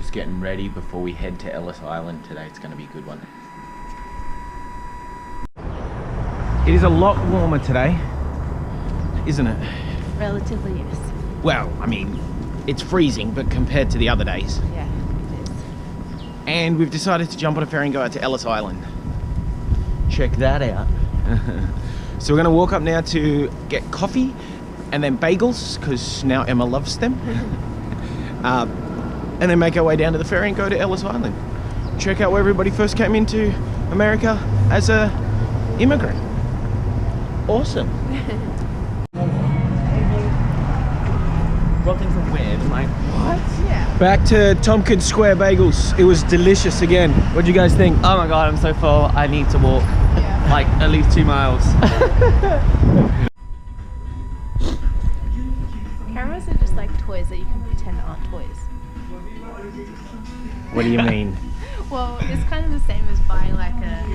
just getting ready before we head to Ellis Island today. It's going to be a good one. It is a lot warmer today, isn't it? Relatively, yes. Well, I mean, it's freezing, but compared to the other days. Yeah, it is. And we've decided to jump on a ferry and go out to Ellis Island. Check that out. So we're going to walk up now to get coffee and then bagels, because now Emma loves them. And then make our way down to the ferry and go to Ellis Island. Check out where everybody first came into America as a immigrant. Awesome. Something from weird, I'm like, what? Yeah. Back to Tompkins Square Bagels. It was delicious again. What do you guys think? Oh my god, I'm so full. I need to walk like at least 2 miles. Cameras are just like toys that you can pretend aren't toys. What do you mean? Well, it's kind of the same as buying like a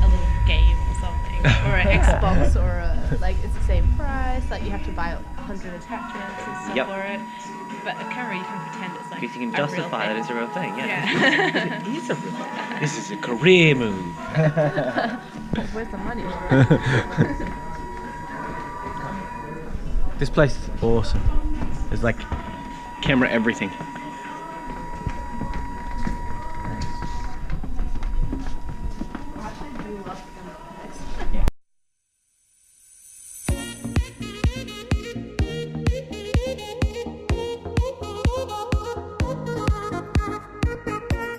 little game or something, or an Xbox, or like it's the same price. Like you have to buy 100 attachments and stuff Yep. for it. But a camera, you can pretend it's like Because you can a real justify thing. that it's a real thing, yeah. Yeah. It is a real thing. This is a career move. Where's the money? This place is awesome. There's like camera everything.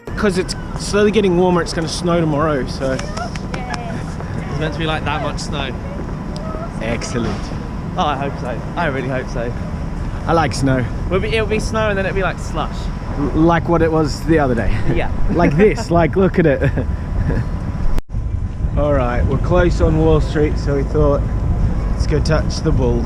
Because it's slowly getting warmer, it's going to snow tomorrow, so... It's meant to be like that much snow. Excellent. Oh, I hope so. I really hope so. I like snow. It'll be snow and then it'll be like slush. Like what it was the other day. Yeah. Like this, like look at it. Alright, we're close on Wall Street, so we thought, let's go touch the bull.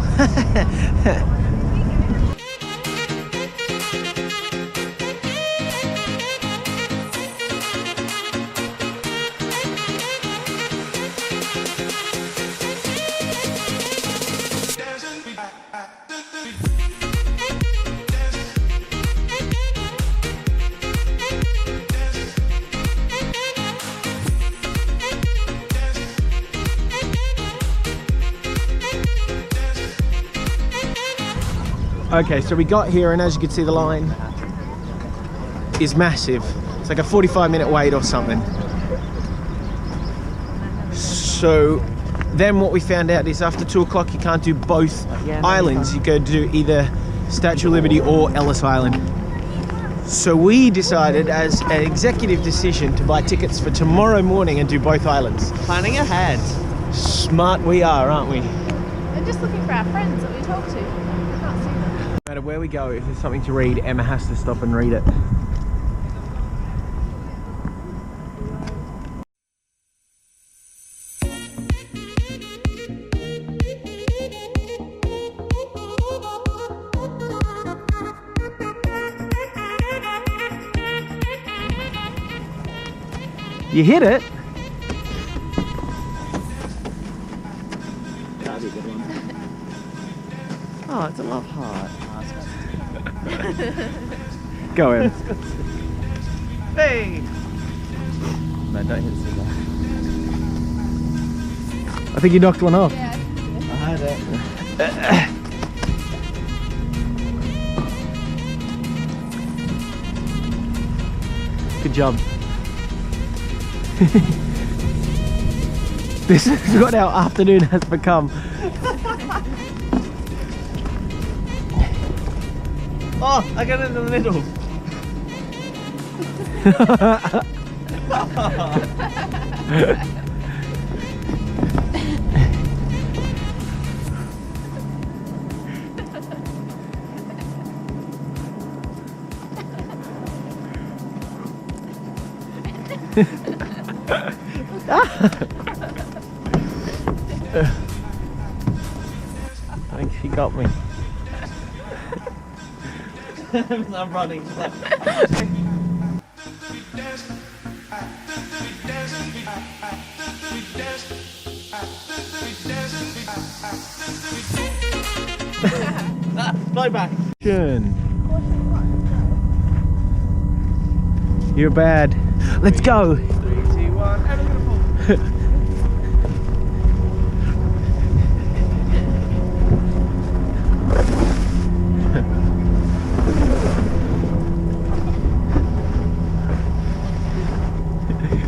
Okay, so we got here, and as you can see, the line is massive. It's like a 45-minute wait or something. So then what we found out is after 2 o'clock you can't do both islands. You go do either Statue of Liberty or Ellis Island. So we decided as an executive decision to buy tickets for tomorrow morning and do both islands. Planning ahead. Smart we are, aren't we? We're just looking for our friends that we talk to. We can't see them. No matter where we go, if there's something to read, Emma has to stop and read it. You hit it? That'd be a good one. Oh, it's a love heart. Go in. Hey! No, don't hit the I think you knocked one off. Yeah. I heard it. Good job. This is what our afternoon has become. Oh, I got it in the middle. I think she got me. I'm running. Fly back. Good. You're bad. Let's go. 3, 2, 1, and I'm gonna fall.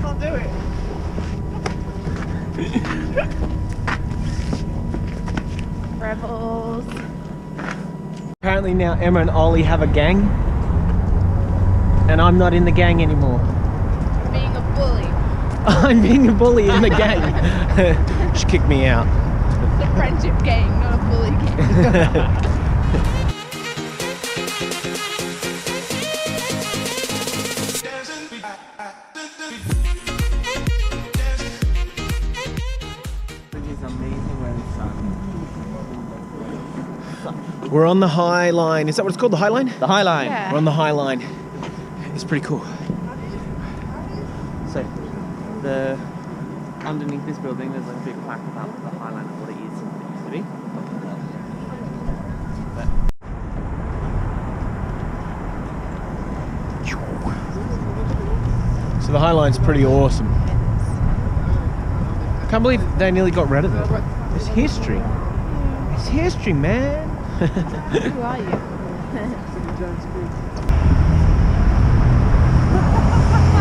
Can't do it. Rebels. Apparently now Emma and Ollie have a gang, and I'm not in the gang anymore. Being a bully. I'm being a bully in the gang. She kicked me out. It's a friendship gang, not a bully gang. It is amazing when it's sun. We're on the High Line. Is that what it's called? The High Line? The High Line. Yeah. We're on the High Line. It's pretty cool. So, the underneath this building, there's like a big plaque about the High Line and what it is and what it used to be. So the High Line's pretty awesome. I can't believe they nearly got rid of it. It's history. It's history, man. Who are you?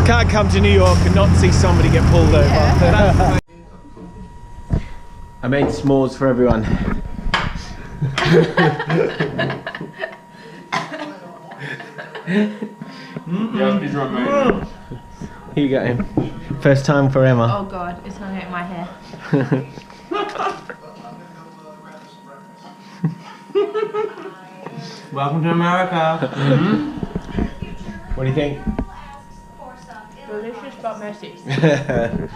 Can't come to New York and not see somebody get pulled over. Yeah. I made s'mores for everyone. Here you go, Em. First time for Emma. Oh god, it's gonna get my hair. Welcome to America. What do you think? Delicious but messy. There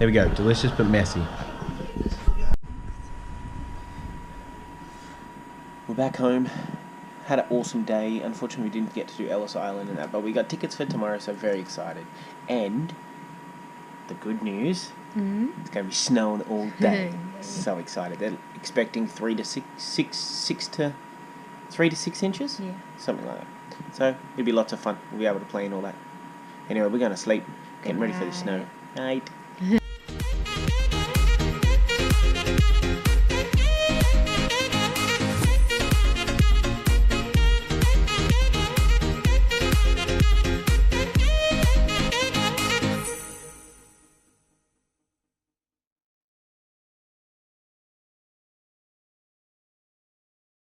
we go, delicious but messy. We're back home. Had an awesome day. Unfortunately, we didn't get to do Ellis Island and that, but we got tickets for tomorrow, so very excited. And the good news, it's going to be snowing all day. So excited. They're expecting 3 to 6 inches? Yeah. Something like that. So it'll be lots of fun. We'll be able to play and all that. Anyway, we're going to sleep. Getting ready for the snow. Night.